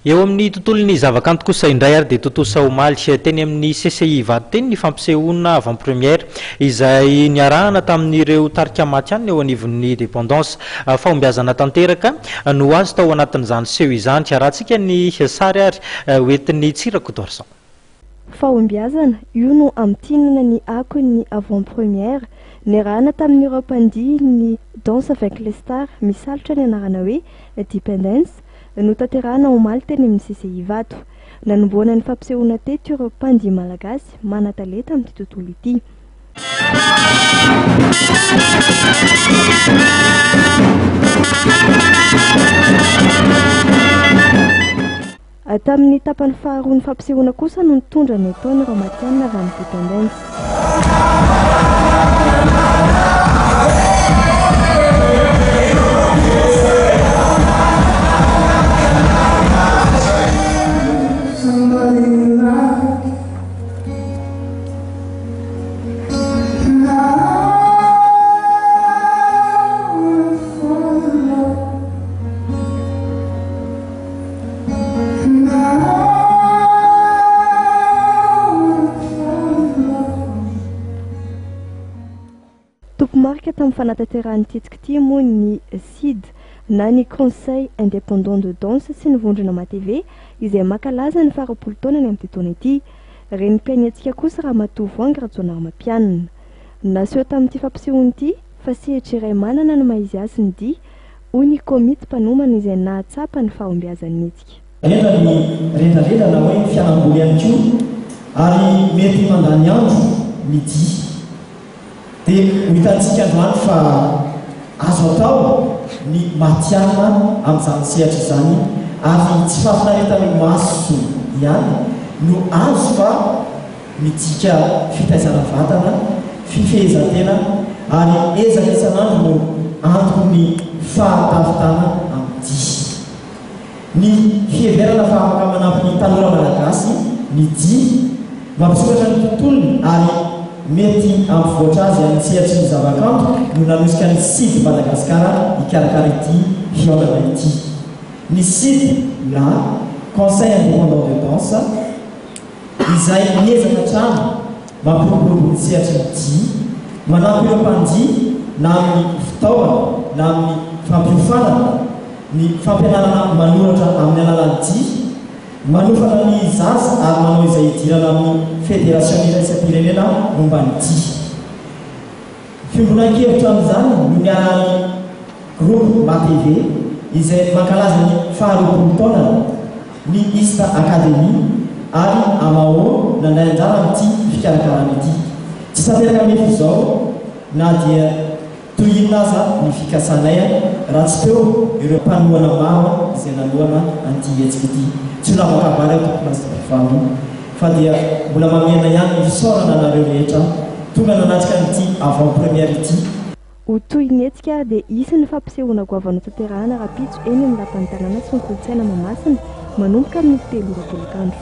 eo amin'ny tontolon'ny zavakanto kosa indray ary dia tontolo saomaly teny amin'ny CCI Vaditeny ny fampisehoana avant-première izay niarahana tamin'ireo tarika maty ihany eo anivon'ny dépendance fahombiazana tanteraka no azo tao anatin'izany seho izany arahantsika ny sary ary hoentin'ny Tsirakotorsan. Fahombiazana io no amtinana ny ako ny avant-première niarahana tamin'ireo mpandihy ny danse avec les stars misalotra ny anarana hoe Dependence no tanterahana omaly teny amin'ny CCI Vato. Nanomboana ny fampisehoana teto ireo mpandihy malagasy manan-talenta amin'ity tontolo ity. Tamin'ny tapany faharoa ny fampisehoana kosa no nitondra ny ataony ireo matianina avy amin'ny Dependence. Marque tamin'ny fanatanterahany tetsika moa ny CID na ny Conseil indépendant de danse sy ny vondrona ma-TV izay makalaza ny faharoapolo taona ny amin'ity taona ity. Reny mpiainantsika kosa raha Matovoangy Rajaonary Mampianina. Naseho tamin'ity fampisehoana ity fa sehatra iray manana no maizy azy ny dia hoy ny komity mpanomana izay nahatsapa ny fahombiazan'ny etsika. Rena ny rena na hoe fianamboly ihany koa ary mety mandany andro ny dia. Dia hitantsika androany fa azo atao ny matianina amin'izany sehatra izany ary tsy fahafinaretana maso ihany no azo fa midika fitaizana vatana, fifehezan-tena ary ezaka isan'andro no antoko ny fahatafitana amin'ny dia. Ny fiheverana fa afaka manampy ny tanora malagasy ny dia mampisoratra ny tontolony ary mety amin'ny voatra azy amin'ny sehatry ny zavakanto no nanosika ny CID Madagasikara hikarakara ity fihaonana ity. Ny CID na Conseil indépendant de danse izay miezaka hatrany mampiroborobo ny sehatry ny dia, manampy ireo mpandihy na amin'ny fitaovana na amin'ny fampihofanana ny fampianarana manoratra amin'ny alalan'ny dia, manofana ny zaza ary manao izay idirana amin'ny fédération iraisam-pirenena momba ny dia. Fiombonan-kevitra amin'izany no niarahany groupe ma-TV izay mankalaza ny faharoapolo taona ny Ista Academy ary AMAO nandray anjara amin'ity fikarakarana ity. Tsy tanteraka mefy izao na dia toy inona aza ny fikasanay raha tsy teo ireo mpanohana maro izay nanohana an'ity hetsika ity. Tsy ho lavakabary ao tompolasifaharoa fa dia mbola mamena ihany ny fisaorana anareo rehetra tonga nanatrika n'ity avant-première ity. Ho toy ny hetsika dia isan'ny fampisehoana goavana tanterahana rapitso eny amin'ny lapan'ny tanàna sy ny kolontsaina Mahamasina manomboka amin'ny 3 tolokandro.